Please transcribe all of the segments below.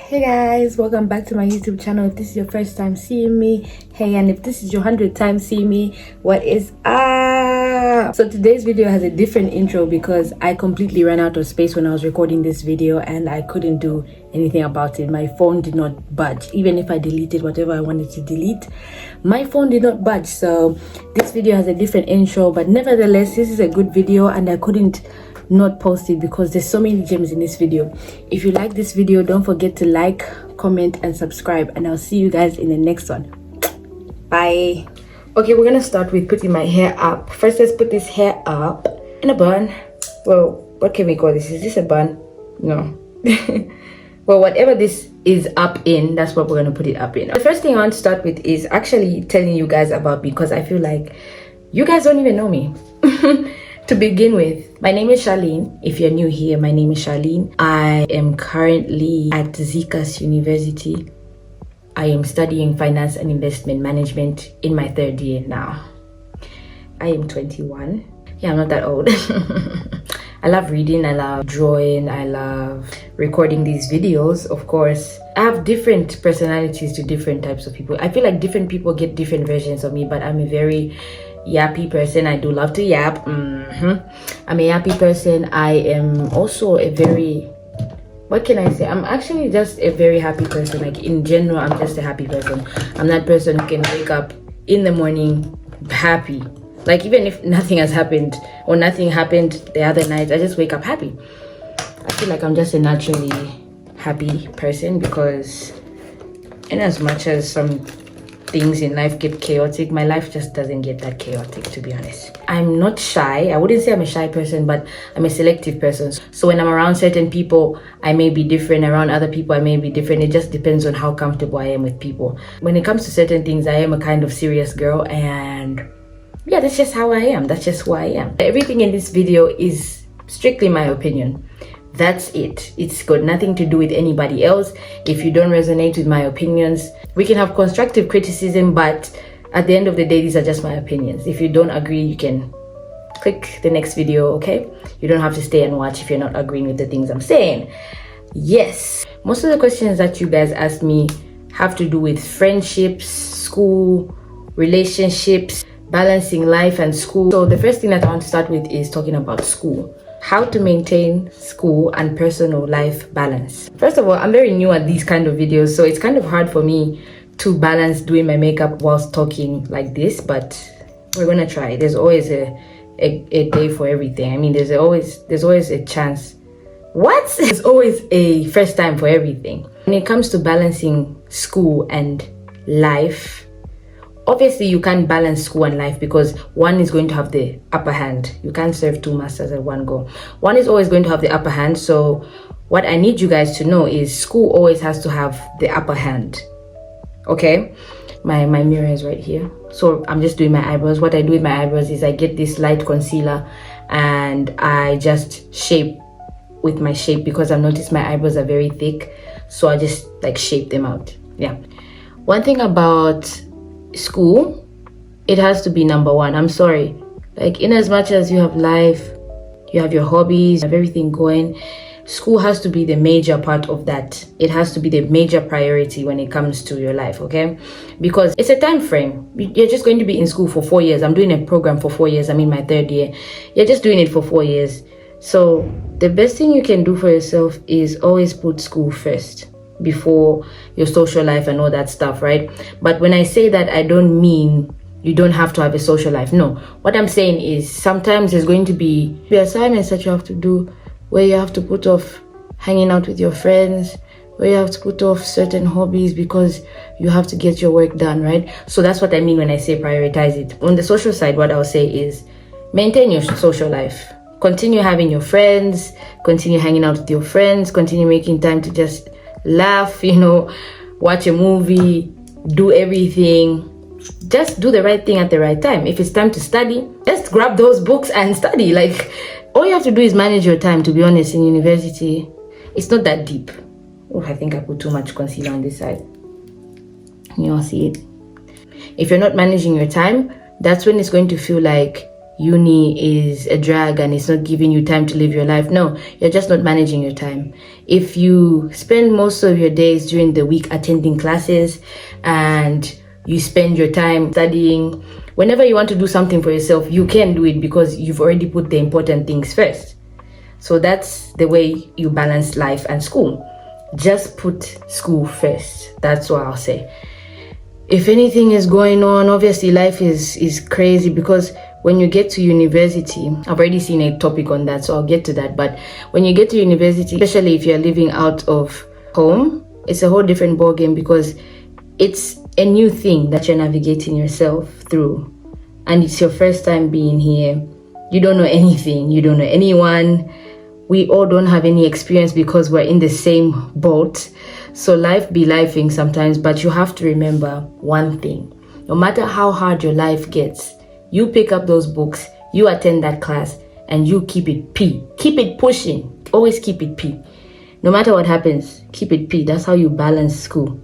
Hey guys, welcome back to my YouTube channel. If this is your first time seeing me, hey, and if this is your 100th time seeing me, what is up? So today's video has a different intro because I completely ran out of space when I was recording this video and I couldn't do anything about it. My phone did not budge. Even if I deleted whatever I wanted to delete, my phone did not budge. So this video has a different intro, but nevertheless, this is a good video and I couldn't not post it because there's so many gems in this video. If you like this video, don't forget to like, comment and subscribe, and I'll see you guys in the next one. Bye. Okay, we're gonna start with putting my hair up. First, let's put this hair up in a bun. Well, what can we call this? Is this a bun? No. Well, whatever this is up in, that's what we're gonna put it up in. The first thing I want to start with is actually telling you guys about me, because I feel like you guys don't even know me. To begin with, my name is Charlene. If you're new here, my name is Charlene. I am currently at Zikas University. I am studying finance and investment management in my third year now. I am 21. Yeah, I'm not that old. I love reading, I love drawing, I love recording these videos. Of course, I have different personalities to different types of people. I feel like different people get different versions of me, but I'm a very yappy person. I do love to yap. I'm a yappy person. I am also a very, what can I say? I'm actually just a very happy person. Like in general, I'm just a happy person. I'm that person who can wake up in the morning happy. Like even if nothing has happened or nothing happened the other night, I just wake up happy. I feel like I'm just a naturally happy person, because in as much as some things in life get chaotic, my life just doesn't get that chaotic, to be honest. I'm not shy. I wouldn't say I'm a shy person, but I'm a selective person. So when I'm around certain people, I may be different. Around other people, I may be different. It just depends on how comfortable I am with people. When it comes to certain things, I am a kind of serious girl, and yeah, that's just how I am. That's just who I am. Everything in this video is strictly my opinion. That's it. It's got nothing to do with anybody else. If you don't resonate with my opinions, we can have constructive criticism, but at the end of the day, these are just my opinions. If you don't agree, you can click the next video, okay? You don't have to stay and watch if you're not agreeing with the things I'm saying. Yes, most of the questions that you guys ask me have to do with friendships, school, relationships, balancing life and school. So the first thing that I want to start with is talking about school. How to maintain school and personal life balance. First of all, I'm very new at these kind of videos, so it's kind of hard for me to balance doing my makeup whilst talking like this, but we're gonna try. There's always a day for everything. I mean, there's always a chance. What? There's always a first time for everything. When it comes to balancing school and life, obviously you can't balance school and life because one is going to have the upper hand. You can't serve two masters at one go. One is always going to have the upper hand. So what I need you guys to know is school always has to have the upper hand. Okay, my mirror is right here, so I'm just doing my eyebrows. What I do with my eyebrows is I get this light concealer and I just shape with my shape, because I've noticed my eyebrows are very thick, so I just like shape them out. Yeah, one thing about school, it has to be number one. I'm sorry, like in as much as you have life, you have your hobbies, you have everything going, school has to be the major part of that. It has to be the major priority when it comes to your life, okay? Because it's a time frame. You're just going to be in school for 4 years. I'm doing a program for 4 years. I'm in my third year. You're just doing it for 4 years. So the best thing you can do for yourself is always put school first before your social life and all that stuff, right? But when I say that, I don't mean you don't have to have a social life. No, what I'm saying is sometimes there's going to be assignments that you have to do where you have to put off hanging out with your friends, where you have to put off certain hobbies because you have to get your work done, right? So that's what I mean when I say prioritize it. On the social side, what I'll say is maintain your social life. Continue having your friends, continue hanging out with your friends, continue making time to just laugh, you know, watch a movie, do everything. Just do the right thing at the right time. If it's time to study, just grab those books and study. Like, all you have to do is manage your time, to be honest. In university, it's not that deep. Oh, I think I put too much concealer on this side. You all see it? If you're not managing your time, that's when it's going to feel like uni is a drag and it's not giving you time to live your life. No, you're just not managing your time. If you spend most of your days during the week attending classes and you spend your time studying, whenever you want to do something for yourself, you can do it because you've already put the important things first. So that's the way you balance life and school. Just put school first. That's what I'll say. If anything is going on, obviously life is crazy, because when you get to university, I've already seen a topic on that, so I'll get to that. But when you get to university, especially if you're living out of home, it's a whole different ballgame, because it's a new thing that you're navigating yourself through. And it's your first time being here. You don't know anything. You don't know anyone. We all don't have any experience because we're in the same boat. So life be lifing sometimes, but you have to remember one thing. No matter how hard your life gets, you pick up those books, you attend that class, and you keep it P. Keep it pushing. Always keep it P. No matter what happens, keep it P. That's how you balance school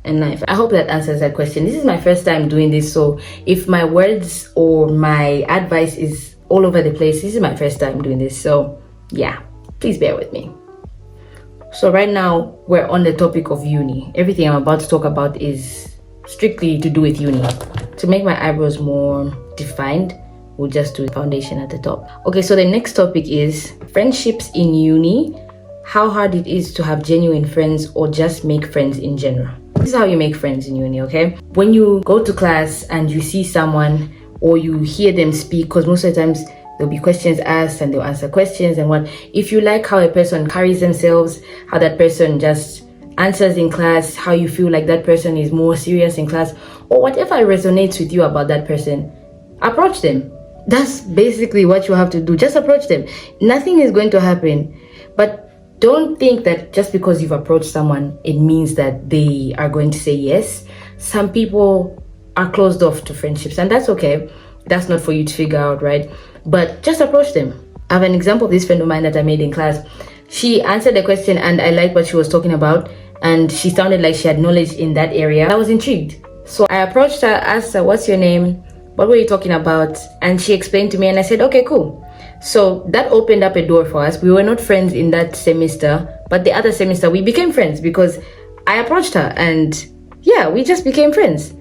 and life. I hope that answers that question. This is my first time doing this, so if my words or my advice is all over the place, this is my first time doing this. So yeah, please bear with me. So right now, we're on the topic of uni. Everything I'm about to talk about is strictly to do with uni. To make my eyebrows more defined, we'll just do foundation at the top. Okay, so the next topic is friendships in uni, how hard it is to have genuine friends or just make friends in general. This is how you make friends in uni, okay? When you go to class and you see someone or you hear them speak, because most of the times there'll be questions asked and they'll answer questions and what. If you like how a person carries themselves, how that person just answers in class, how you feel like that person is more serious in class, or whatever resonates with you about that person, approach them. That's basically what you have to do. Just approach them. Nothing is going to happen. But don't think that just because you've approached someone, it means that they are going to say yes. Some people are closed off to friendships, and that's okay. That's not for you to figure out, right? But just approach them. I have an example of this friend of mine that I made in class. She answered the question and I liked what she was talking about, and she sounded like she had knowledge in that area. I was intrigued. So I approached her, asked her, what's your name? What were you talking about? And she explained to me and I said, okay, cool. So that opened up a door for us. We were not friends in that semester, but the other semester we became friends because I approached her and yeah, we just became friends.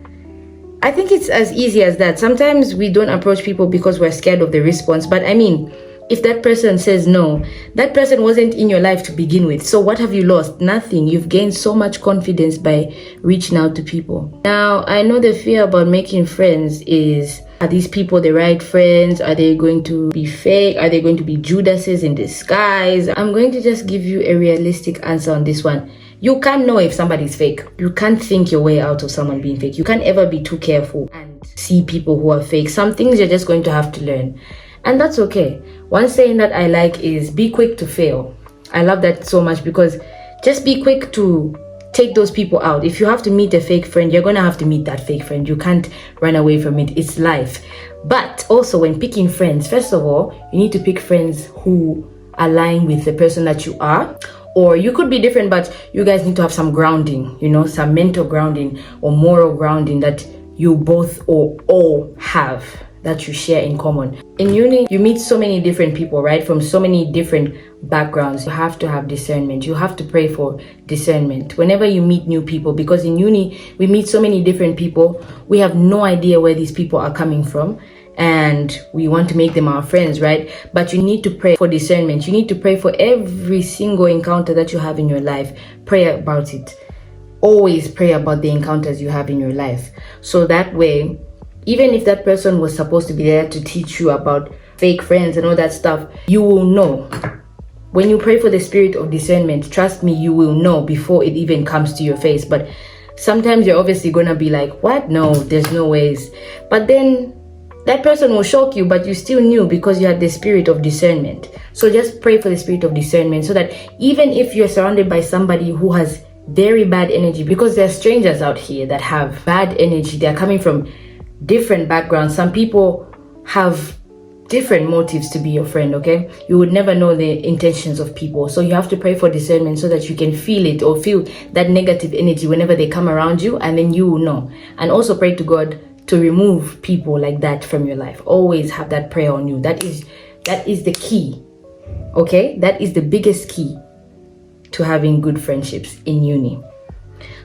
I think it's as easy as that. Sometimes we don't approach people because we're scared of the response. But I mean, if that person says no, that person wasn't in your life to begin with. So what have you lost? Nothing. You've gained so much confidence by reaching out to people. Now, I know the fear about making friends is, are these people the right friends? Are they going to be fake? Are they going to be Judases in disguise? I'm going to just give you a realistic answer on this one. You can't know if somebody's fake. You can't think your way out of someone being fake. You can't ever be too careful and see people who are fake. Some things you're just going to have to learn. And that's okay. One saying that I like is be quick to fail. I love that so much because just be quick to take those people out. If you have to meet a fake friend, you're going to have to meet that fake friend. You can't run away from it. It's life. But also when picking friends, first of all, you need to pick friends who align with the person that you are. Or you could be different, but you guys need to have some grounding, some mental grounding or moral grounding that you both or all have, that you share in common. In uni, you meet so many different people, right? From so many different backgrounds. You have to have discernment. You have to pray for discernment whenever you meet new people, because in uni, we meet so many different people. We have no idea where these people are coming from. And we want to make them our friends, right? But you need to pray for discernment. You need to pray for every single encounter that you have in your life. Pray about it. Always pray about the encounters you have in your life. So that way, even if that person was supposed to be there to teach you about fake friends and all that stuff, you will know. When you pray for the spirit of discernment, trust me, you will know before it even comes to your face. But sometimes you're obviously going to be like, what? No, there's no ways. But then that person will shock you, but you still knew because you had the spirit of discernment. So just pray for the spirit of discernment so that even if you're surrounded by somebody who has very bad energy, because there are strangers out here that have bad energy, they're coming from different backgrounds. Some people have different motives to be your friend, okay? You would never know the intentions of people. So you have to pray for discernment so that you can feel it or feel that negative energy whenever they come around you, and then you will know. And also pray to God to remove people like that from your life. Always have that prayer on you. That is the key. Okay, that is the biggest key to having good friendships in uni.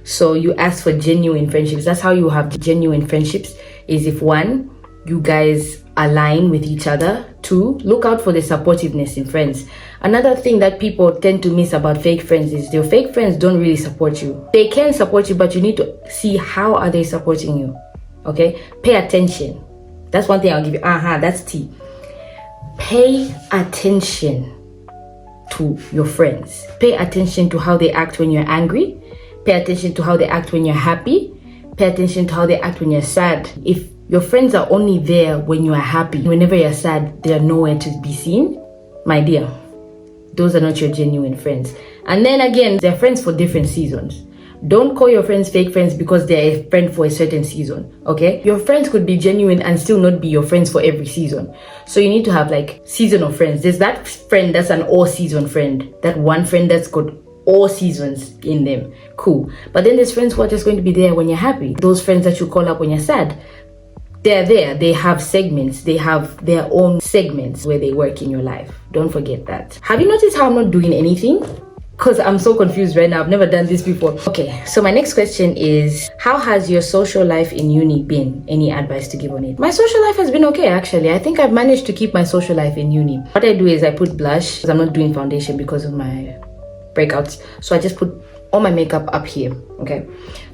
So you ask for genuine friendships. That's how you have genuine friendships, is if one, you guys align with each other. Two, look out for the supportiveness in friends. Another thing that people tend to miss about fake friends is your fake friends don't really support you. They can support you, but you need to see how are they supporting you. Okay, pay attention. That's one thing I'll give you. That's T. Pay attention to your friends. Pay attention to how they act when you're angry. Pay attention to how they act when you're happy. Pay attention to how they act when you're sad. If your friends are only there when you are happy, whenever you're sad, they are nowhere to be seen, my dear, those are not your genuine friends. And then again, they're friends for different seasons. Don't call your friends fake friends because they're a friend for a certain season, okay? Your friends could be genuine and still not be your friends for every season. So you need to have like season of friends. There's that friend that's an all-season friend. That one friend that's got all seasons in them. Cool. But then there's friends who are just going to be there when you're happy. Those friends that you call up when you're sad, they're there. They have segments. They have their own segments where they work in your life. Don't forget that. Have you noticed how I'm not doing anything? Because I'm so confused right now. I've never done this before. Okay, so my next question is, how has your social life in uni been? Any advice to give on it? My social life has been okay, actually. I think I've managed to keep my social life in uni. What I do is I put blush, because I'm not doing foundation because of my breakouts. So I just put all my makeup up here, okay?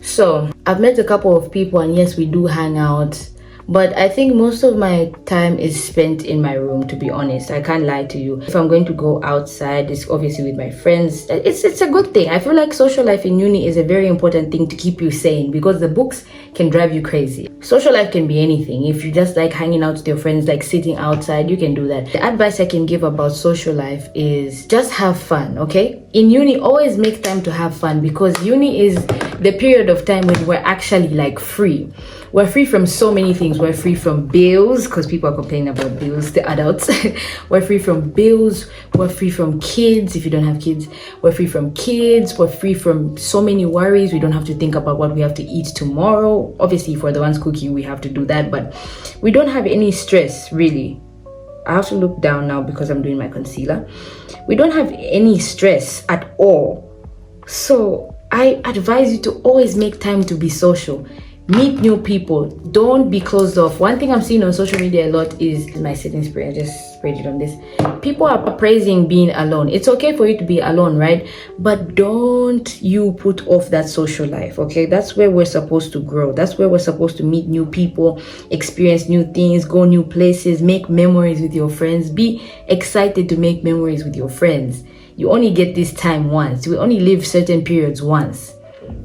So I've met a couple of people, and yes, we do hang out. But I think most of my time is spent in my room, to be honest. I can't lie to you. If I'm going to go outside, it's obviously with my friends. It's a good thing. I feel like social life in uni is a very important thing to keep you sane, because the books can drive you crazy. Social life can be anything. If you just like hanging out with your friends, like sitting outside, you can do that. The advice I can give about social life is just have fun, okay? In uni, always make time to have fun, because uni is the period of time when we're actually like free. We're free from so many things. We're free from bills, because people are complaining about bills, the adults. We're free from bills. We're free from kids, if you don't have kids. We're free from kids. We're free from so many worries. We don't have to think about what we have to eat tomorrow. Obviously, for the ones cooking, we have to do that. But we don't have any stress, really. I have to look down now because I'm doing my concealer. We don't have any stress at all. So I advise you to always make time to be social. Meet new people. Don't be closed off. One thing I'm seeing on social media a lot is my setting spray. I just sprayed it on this. People are praising being alone. It's okay for you to be alone, right? But don't you put off that social life, okay? That's where we're supposed to grow. That's where we're supposed to meet new people, experience new things, go new places, make memories with your friends. Be excited to make memories with your friends. You only get this time once. We only live certain periods once.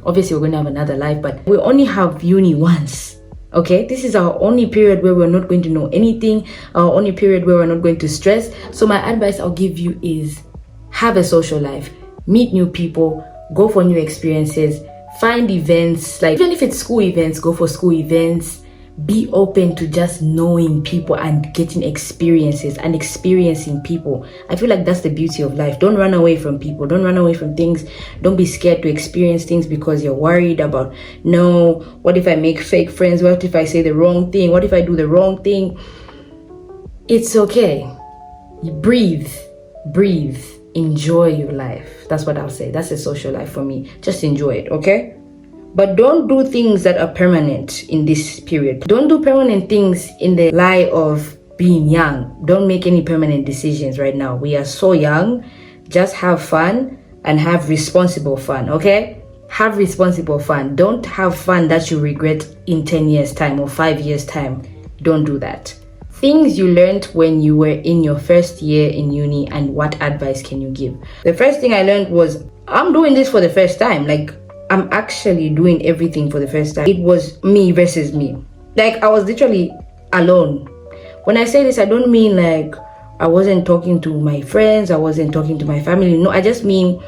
Obviously, we're going to have another life, but we only have uni once, okay? This is our only period where we're not going to know anything, our only period where we're not going to stress. So my advice I'll give you is have a social life, meet new people, go for new experiences, find events, like even if it's school events, go for school events. Be open to just knowing people and getting experiences and experiencing people. I feel like that's the beauty of life. Don't run away from people. Don't run away from things. Don't be scared to experience things because you're worried about, no, what if I make fake friends? What if I say the wrong thing? What if I do the wrong thing? It's okay. You breathe. Enjoy your life. That's what I'll say. That's a social life for me. Just enjoy it, okay? But don't do things that are permanent in this period. Don't do permanent things in the lie of being young. Don't make any permanent decisions right now. We are so young. Just have fun and have responsible fun, okay? Have responsible fun. Don't have fun that you regret in 10 years' time or 5 years' time. Don't do that. Things you learned when you were in your first year in uni, and what advice can you give? The first thing I learned was, I'm doing this for the first time. Like, I'm actually doing everything for the first time. It was me versus me. Like, I was literally alone. When I say this, I don't mean like I wasn't talking to my friends, I wasn't talking to my family. No, I just mean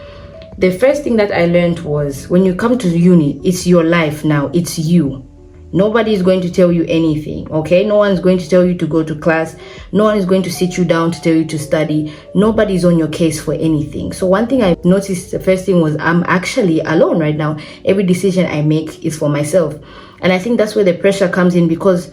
the first thing that I learned was when you come to uni, it's your life now. It's you. Nobody is going to tell you anything, okay? No one's going to tell you to go to class. No one is going to sit you down to tell you to study. Nobody's on your case for anything. So one thing I noticed, the first thing was I'm actually alone right now. Every decision I make is for myself. And I think that's where the pressure comes in, because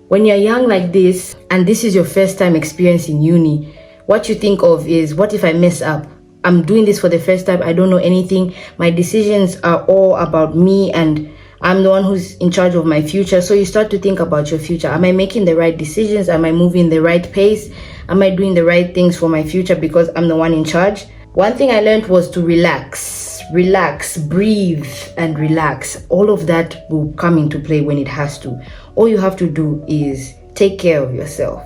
when you're young like this, and this is your first time experiencing uni, what you think of is, what if I mess up? I'm doing this for the first time. I don't know anything. My decisions are all about me, and I'm the one who's in charge of my future. So you start to think about your future. Am I making the right decisions? Am I moving the right pace? Am I doing the right things for my future because I'm the one in charge? One thing I learned was to relax, breathe and relax. All of that will come into play when it has to. All you have to do is take care of yourself.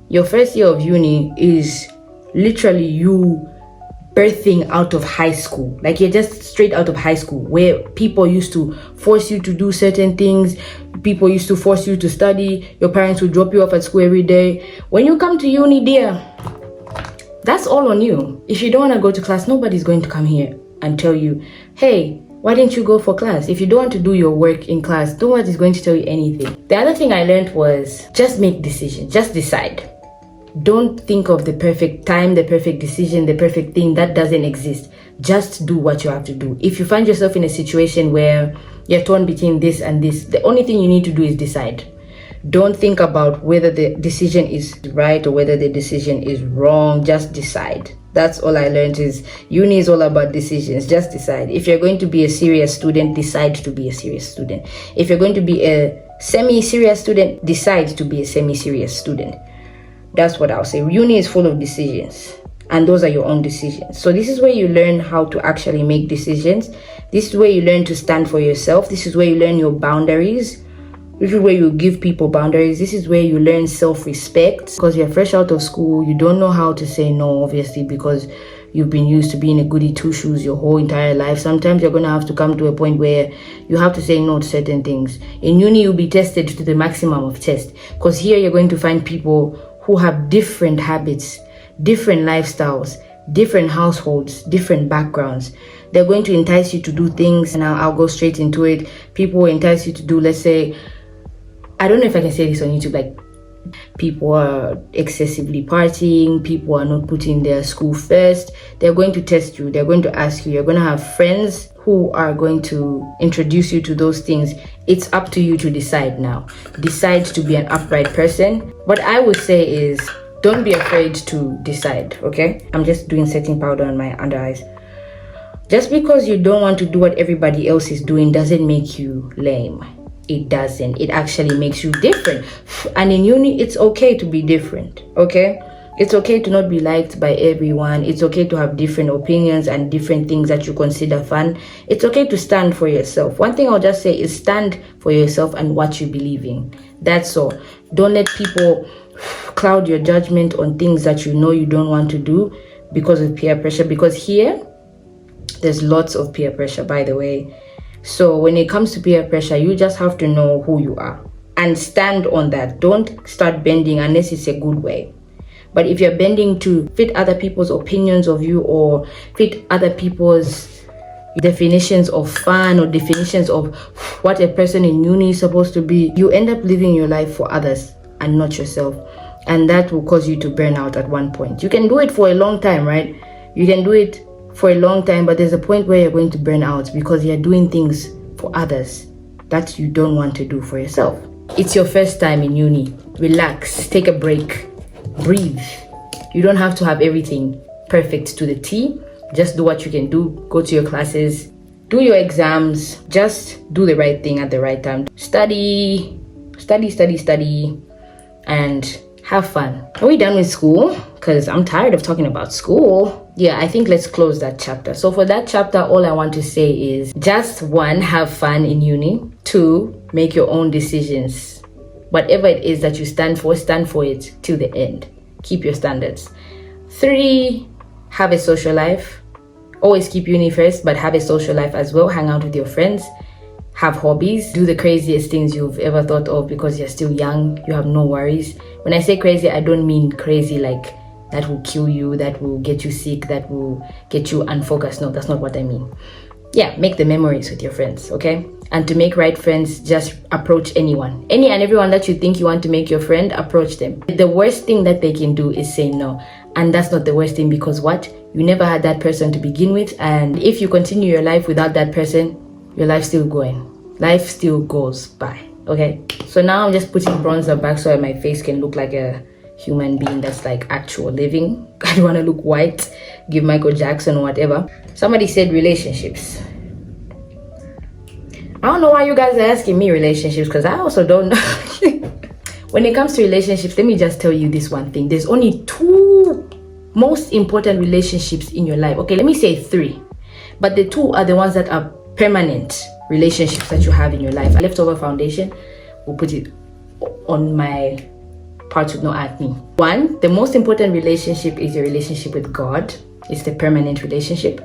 Your first year of uni is literally you birthing out of high school. Like, you're just straight out of high school, where people used to force you to do certain things. People used to force you to study. Your parents would drop you off at school every day. When you come to uni, dear, that's all on you. If you don't want to go to class, nobody's going to come here and tell you, hey, why didn't you go for class? If you don't want to do your work in class, nobody's going to tell you anything. The other thing I learned was just make decisions. Just decide. Don't think of the perfect time, the perfect decision, the perfect thing. That doesn't exist. Just do what you have to do. If you find yourself in a situation where you're torn between this and this, the only thing you need to do is decide. Don't think about whether the decision is right or whether the decision is wrong. Just decide. That's all I learned, is uni is all about decisions. Just decide. If you're going to be a serious student, decide to be a serious student. If you're going to be a semi-serious student, decide to be a semi-serious student. That's what I'll say. Uni is full of decisions, and those are your own decisions. So this is where you learn how to actually make decisions. This is where you learn to stand for yourself. This is where you learn your boundaries. This is where you give people boundaries. This is where you learn self-respect, because you're fresh out of school. You don't know how to say no, obviously, because you've been used to being a goody two-shoes your whole entire life. Sometimes you're going to have to come to a point where you have to say no to certain things. In uni, you'll be tested to the maximum of test, because here you're going to find people who have different habits, different lifestyles, different households, different backgrounds. They're going to entice you to do things, and I'll go straight into it. People will entice you to do, let's say, I don't know if I can say this on YouTube, like, people are excessively partying, people are not putting their school first. They're going to test you, they're going to ask you, you're going to have friends who are going to introduce you to those things. It's up to you to decide now. Decide to be an upright person. What I would say is, don't be afraid to decide, okay? I'm just doing setting powder on my under eyes. Just because you don't want to do what everybody else is doing doesn't make you lame. It doesn't. It actually makes you different. And in uni, it's okay to be different, okay? It's okay to not be liked by everyone. It's okay to have different opinions and different things that you consider fun. It's okay to stand for yourself. One thing I'll just say is stand for yourself and what you believe in. That's all. Don't let people cloud your judgment on things that you know you don't want to do because of peer pressure. Because here, there's lots of peer pressure, by the way. So when it comes to peer pressure, you just have to know who you are and stand on that. Don't start bending unless it's a good way. But if you're bending to fit other people's opinions of you, or fit other people's definitions of fun, or definitions of what a person in uni is supposed to be, you end up living your life for others and not yourself. And that will cause you to burn out at one point. You can do it for a long time, right? You can do it for a long time, but there's a point where you're going to burn out because you're doing things for others that you don't want to do for yourself. It's your first time in uni. Relax, take a break, breathe. You don't have to have everything perfect to the T. Just do what you can do. Go to your classes, do your exams, just do the right thing at the right time. Study, and have fun. Are we done with school? Because I'm tired of talking about school. Yeah, I think let's close that chapter. So for that chapter, all I want to say is just 1, have fun in uni. 2, make your own decisions. Whatever it is that you stand for it till the end. Keep your standards. 3, have a social life. Always keep uni first, but have a social life as well. Hang out with your friends. Have hobbies. Do the craziest things you've ever thought of because you're still young. You have no worries. When I say crazy, I don't mean crazy like that will kill you, that will get you sick, that will get you unfocused. No, that's not what I mean. Yeah, make the memories with your friends, okay? And to make right friends, just approach anyone. Any and everyone that you think you want to make your friend, approach them. The worst thing that they can do is say no. And that's not the worst thing, because what? You never had that person to begin with. And if you continue your life without that person, your life's still going. Life still goes by. Okay? So now I'm just putting bronzer back so my face can look like a human being that's like actual living. I don't want to look white, give Michael Jackson or whatever. Somebody said relationships. I don't know why you guys are asking me relationships, because I also don't know. When it comes to relationships, let me just tell you this one thing. There's only 2 most important relationships in your life. Okay, let me say 3. But the 2 are the ones that are permanent relationships that you have in your life. Leftover foundation, we'll put it on my parts with no acne. 1, the most important relationship is your relationship with God. It's the permanent relationship.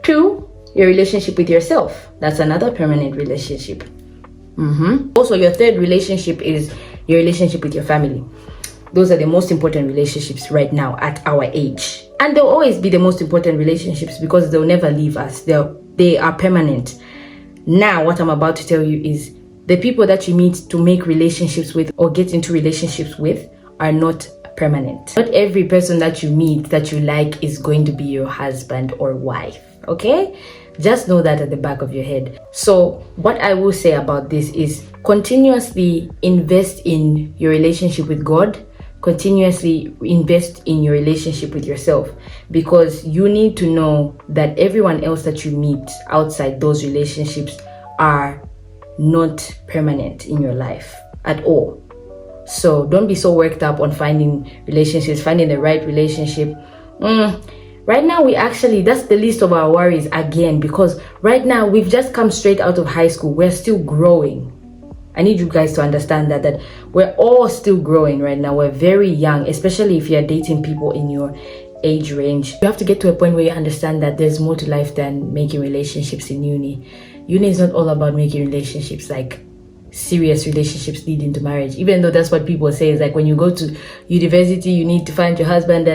2, your relationship with yourself. That's another permanent relationship. Also, your 3rd relationship is your relationship with your family. Those are the most important relationships right now at our age. And they'll always be the most important relationships because they'll never leave us. They are permanent. Now, what I'm about to tell you is the people that you meet to make relationships with or get into relationships with are not permanent. Not every person that you meet that you like is going to be your husband or wife. Okay? Just know that at the back of your head. So what I will say about this is continuously invest in your relationship with God. Continuously invest in your relationship with yourself, because you need to know that everyone else that you meet outside those relationships are not permanent in your life at all. So don't be so worked up on finding relationships, finding the right relationship. Right now, that's the least of our worries again, because right now we've just come straight out of high school. We're still growing. I need you guys to understand that we're all still growing right now. We're very young, especially if you're dating people in your age range. You have to get to a point where you understand that there's more to life than making relationships in uni. Uni is not all about making relationships, like serious relationships leading to marriage. Even though that's what people say, is like when you go to university, you need to find your husband,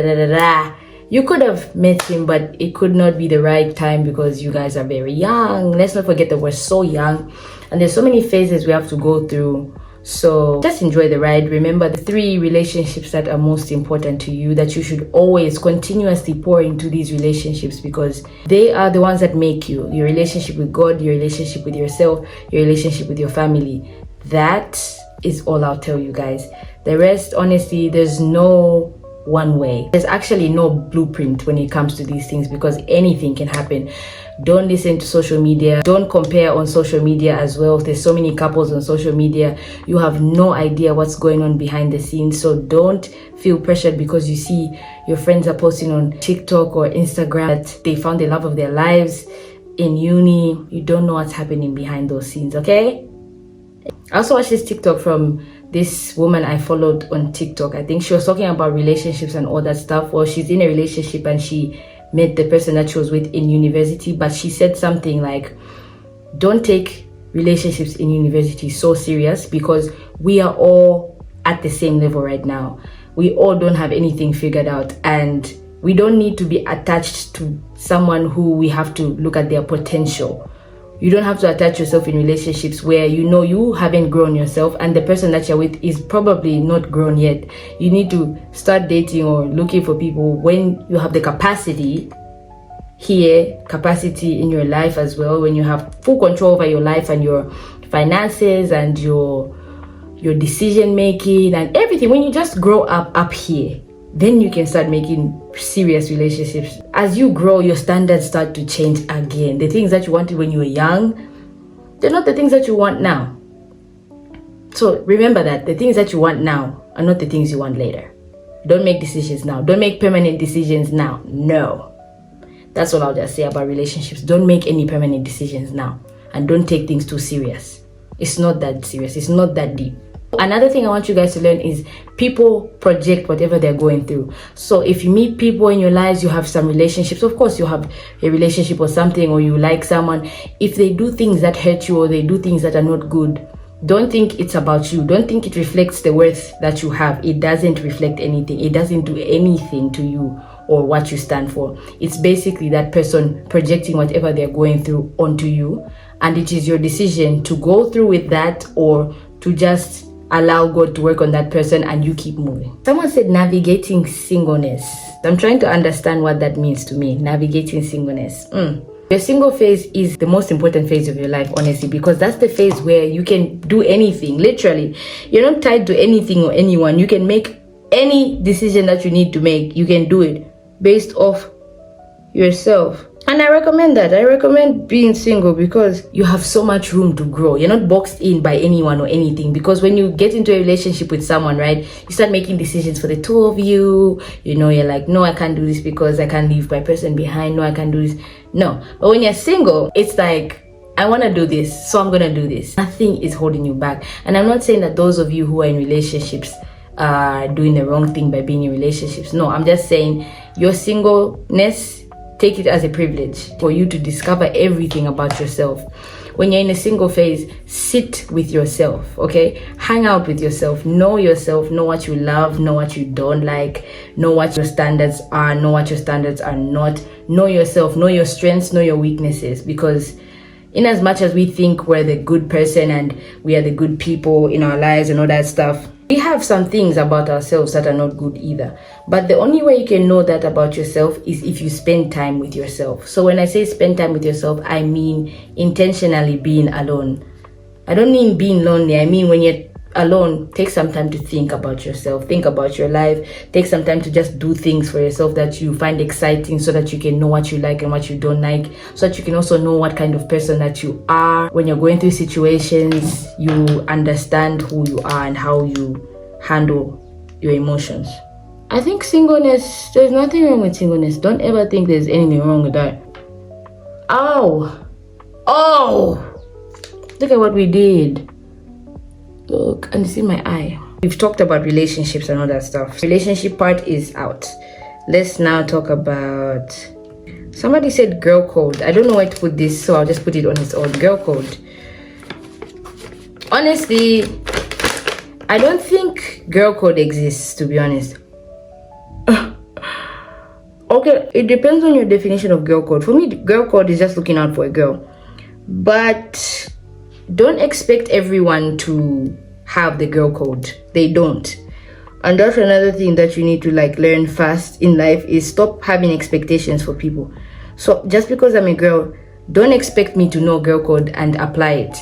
You could have met him, but it could not be the right time because you guys are very young. Let's not forget that we're so young and there's so many phases we have to go through. So just enjoy the ride. Remember the 3 relationships that are most important to you, that you should always continuously pour into these relationships, because they are the ones that make you. Your relationship with God, your relationship with yourself, your relationship with your family. That is all I'll tell you guys. The rest, honestly, there's no one way. There's actually no blueprint when it comes to these things, because anything can happen. Don't listen to social media. Don't compare on social media as well. There's so many couples on social media. You have no idea what's going on behind the scenes. So don't feel pressured because you see your friends are posting on TikTok or Instagram that they found the love of their lives in uni. You don't know what's happening behind those scenes, okay? I also watched this TikTok from this woman I followed on TikTok. I think she was talking about relationships and all that stuff. Well, she's in a relationship and she met the person that she was with in university, but she said something like, don't take relationships in university so serious, because we are all at the same level right now. We all don't have anything figured out, and we don't need to be attached to someone who we have to look at their potential. You don't have to attach yourself in relationships where you know you haven't grown yourself and the person that you're with is probably not grown yet. You need to start dating or looking for people when you have the capacity in your life as well, when you have full control over your life and your finances and your decision making and everything. When you just grow up here, then you can start making serious relationships. As you grow, your standards start to change again. The things that you wanted when you were young, they're not the things that you want now. So remember that the things that you want now are not the things you want later. Don't make decisions now. Don't make permanent decisions now. No. That's all I'll just say about relationships. Don't make any permanent decisions now. And don't take things too serious. It's not that serious. It's not that deep. Another thing I want you guys to learn is people project whatever they're going through. So if you meet people in your lives, you have some relationships. Of course, you have a relationship or something, or you like someone. If they do things that hurt you or they do things that are not good, don't think it's about you. Don't think it reflects the worth that you have. It doesn't reflect anything. It doesn't do anything to you or what you stand for. It's basically that person projecting whatever they're going through onto you, and it is your decision to go through with that or to just allow God to work on that person and you keep moving. Someone said navigating singleness. I'm trying to understand what that means to me. Navigating singleness. Your single phase is the most important phase of your life, honestly, because that's the phase where you can do anything. Literally, you're not tied to anything or anyone. You can make any decision that you need to make. You can do it based off yourself. And I recommend that. I recommend being single because you have so much room to grow. You're not boxed in by anyone or anything, because when you get into a relationship with someone, right, you start making decisions for the two of you. You know, you're like, no, I can't do this because I can't leave my person behind. No, I can't do this. No. But when you're single, it's like, I want to do this, so I'm going to do this. Nothing is holding you back. And I'm not saying that those of you who are in relationships are doing the wrong thing by being in relationships. No, I'm just saying your singleness, take it as a privilege for you to discover everything about yourself. When you're in a single phase, sit with yourself, okay? Hang out with yourself, know what you love, know what you don't like, know what your standards are, know what your standards are not. Know yourself, know your strengths, know your weaknesses, because in as much as we think we're the good person and we are the good people in our lives and all that stuff, we have some things about ourselves that are not good either. But the only way you can know that about yourself is if you spend time with yourself. So when I say spend time with yourself, I mean intentionally being alone. I don't mean being lonely. I mean when you're alone, take some time to think about yourself, think about your life, take some time to just do things for yourself that you find exciting, so that you can know what you like and what you don't like, so that you can also know what kind of person that you are. When you're going through situations, you understand who you are and how you handle your emotions. I think singleness, there's nothing wrong with singleness. Don't ever think there's anything wrong with that. Oh, look at what we did. Look, and it's in my eye. We've talked about relationships and all that stuff. Relationship part is out. Let's now talk about, somebody said girl code. I don't know where to put this, so I'll just put it on its own. Girl code. Honestly, I don't think girl code exists, to be honest. Okay, it depends on your definition of girl code. For me, girl code is just looking out for a girl. But don't expect everyone to have the girl code. They don't. And that's another thing that you need to learn fast in life, is stop having expectations for people. So just because I'm a girl, don't expect me to know girl code and apply it.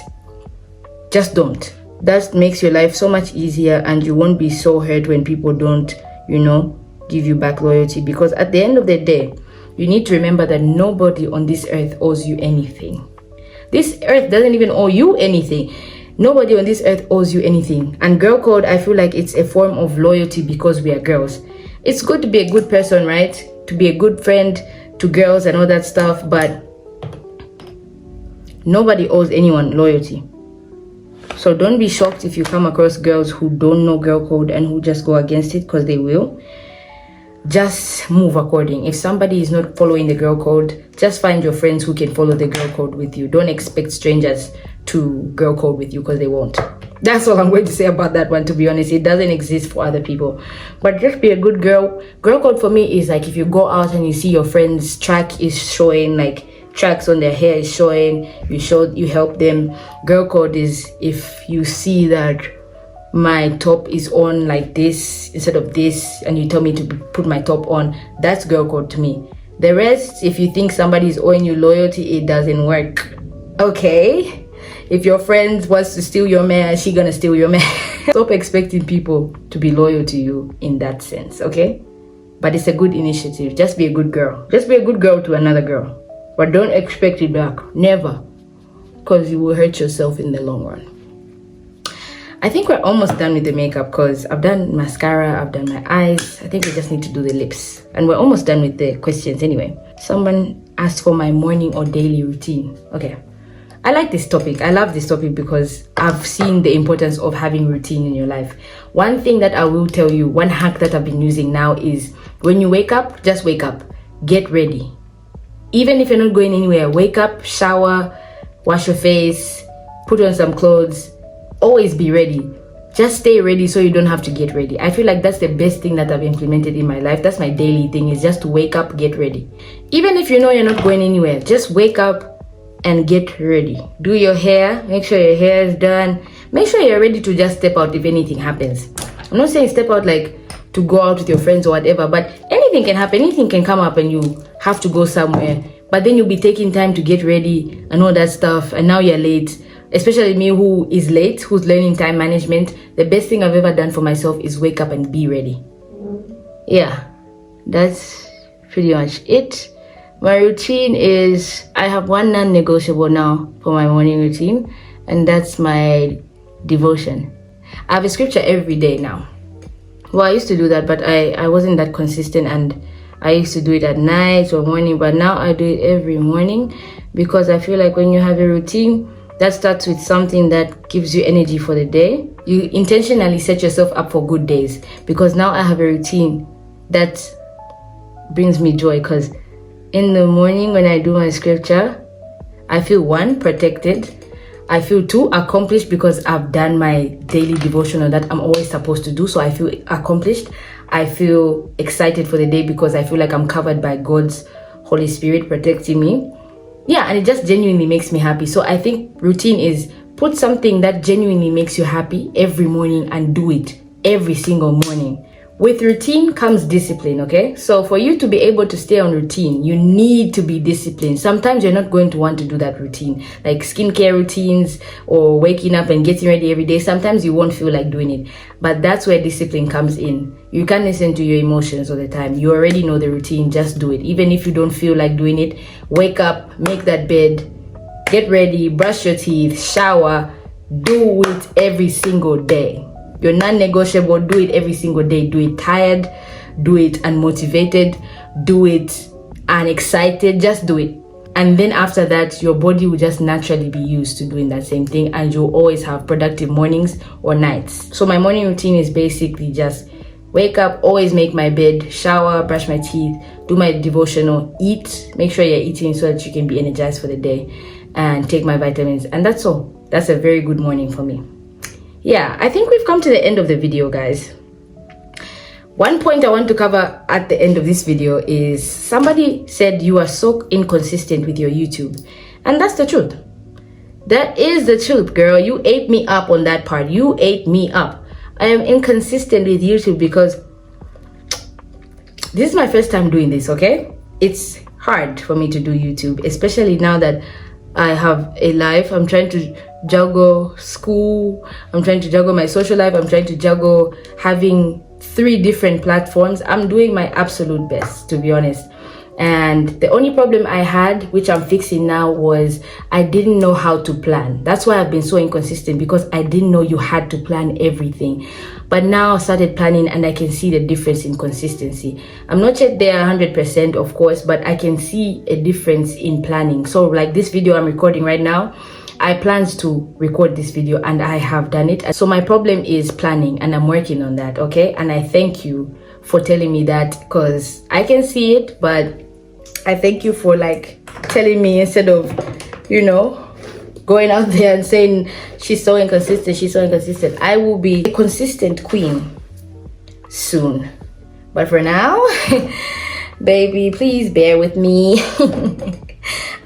Just don't. That makes your life so much easier, and you won't be so hurt when people don't, give you back loyalty. Because at the end of the day, you need to remember that nobody on this earth owes you anything. This earth doesn't even owe you anything. Nobody on this earth owes you anything. And girl code, I feel like it's a form of loyalty because we are girls. It's good to be a good person, right? To be a good friend to girls and all that stuff, but nobody owes anyone loyalty. So don't be shocked if you come across girls who don't know girl code and who just go against it, because they will. Just move according. If somebody is not following the girl code, just find your friends who can follow the girl code with you. Don't expect strangers to girl code with you, because they won't. That's all I'm going to say about that one, to be honest. It doesn't exist for other people. But just be a good girl. Girl code for me is if you go out and you see your friend's track is showing, tracks on their hair is showing, you help them. Girl code is if you see that my top is on like this instead of this, and you tell me to put my top on. That's girl code to me. The rest, if you think somebody is owing you loyalty, it doesn't work. Okay? If your friend wants to steal your man, she gonna steal your man. Stop expecting people to be loyal to you in that sense, okay? But it's a good initiative. Just be a good girl. Just be a good girl to another girl. But don't expect it back. Never. Because you will hurt yourself in the long run. I think we're almost done with the makeup, because I've done mascara, I've done my eyes. I think we just need to do the lips. And we're almost done with the questions anyway. Someone asked for my morning or daily routine. Okay. I like this topic. I love this topic because I've seen the importance of having routine in your life. One thing that I will tell you, one hack that I've been using now is when you wake up, just wake up. Get ready. Even if you're not going anywhere, wake up, shower, wash your face, put on some clothes. Always be ready. just stay ready so you don't have to get ready. I feel like that's the best thing that I've implemented in my life. That's my daily thing, is just to wake up, get ready. Even if you know you're not going anywhere, just wake up and get ready. Do your hair, make sure your hair is done. Make sure you're ready to just step out if anything happens. I'm not saying step out like to go out with your friends or whatever, but anything can happen. Anything can come up and you have to go somewhere. But then you'll be taking time to get ready and all that stuff, and now you're late. Especially me, who is late, who's learning time management. The best thing I've ever done for myself is wake up and be ready. Yeah, that's pretty much it. My routine is, I have one non-negotiable now for my morning routine, and that's my devotion. I have a scripture every day now. Well, I used to do that, but I wasn't that consistent, and I used to do it at night or morning, but now I do it every morning, because I feel like when you have a routine that starts with something that gives you energy for the day, you intentionally set yourself up for good days. Because now I have a routine that brings me joy, because in the morning when I do my scripture, I feel 1, protected. I feel 2, accomplished, because I've done my daily devotional that I'm always supposed to do. So I feel accomplished. I feel excited for the day because I feel like I'm covered by God's Holy Spirit protecting me. Yeah, and it just genuinely makes me happy. So I think routine is put something that genuinely makes you happy every morning and do it every single morning. With routine comes discipline, okay? So for you to be able to stay on routine, you need to be disciplined. Sometimes you're not going to want to do that routine, like skincare routines or waking up and getting ready every day. Sometimes you won't feel like doing it, but that's where discipline comes in. You can't listen to your emotions all the time. You already know the routine, just do it. Even if you don't feel like doing it, wake up, make that bed, get ready, brush your teeth, shower, do it every single day. Your non-negotiable, do it every single day. Do it tired, do it unmotivated, do it unexcited, just do it. And then after that, your body will just naturally be used to doing that same thing, and you'll always have productive mornings or nights. So my morning routine is basically just wake up, always make my bed, shower, brush my teeth, do my devotional, eat, make sure you're eating so that you can be energized for the day, and take my vitamins. And that's all. That's a very good morning for me. Yeah, I think we've come to the end of the video, guys. One point I want to cover at the end of this video is somebody said you are so inconsistent with your YouTube. And that's the truth. That is the truth, girl. You ate me up on that part. You ate me up. I am inconsistent with YouTube because this is my first time doing this, okay? It's hard for me to do YouTube, especially now that I have a life. I'm trying to juggle school, I'm trying to juggle my social life, I'm trying to juggle having 3 different platforms. I'm doing my absolute best, to be honest. And the only problem I had, which I'm fixing now, was I didn't know how to plan. That's why I've been so inconsistent, because I didn't know you had to plan everything. But now I started planning and I can see the difference in consistency. I'm not yet there 100%, of course, but I can see a difference in planning. So like this video I'm recording right now, I planned to record this video and I have done it. So my problem is planning, and I'm working on that, okay? And I thank you for telling me that, because I can see it, but I thank you for like telling me, instead of, you know, going out there and saying she's so inconsistent, she's so inconsistent. I will be a consistent queen soon. But for now, baby, please bear with me.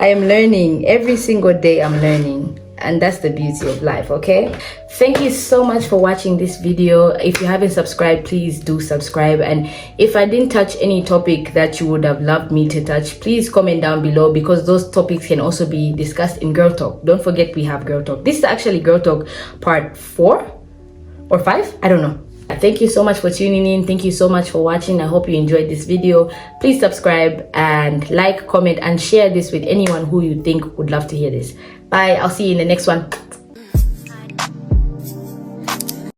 I am learning every single day. I'm learning, and that's the beauty of life, okay? Thank you so much for watching this video. If you haven't subscribed, please do subscribe. And if I didn't touch any topic that you would have loved me to touch, please comment down below, because those topics can also be discussed in Girl Talk. Don't forget, we have Girl Talk. This is actually Girl Talk part 4 or 5, I don't know. Thank you so much for tuning in. Thank you so much for watching. I hope you enjoyed this video. Please subscribe and like, comment, and share this with anyone who you think would love to hear this. Bye. I'll see you in the next one.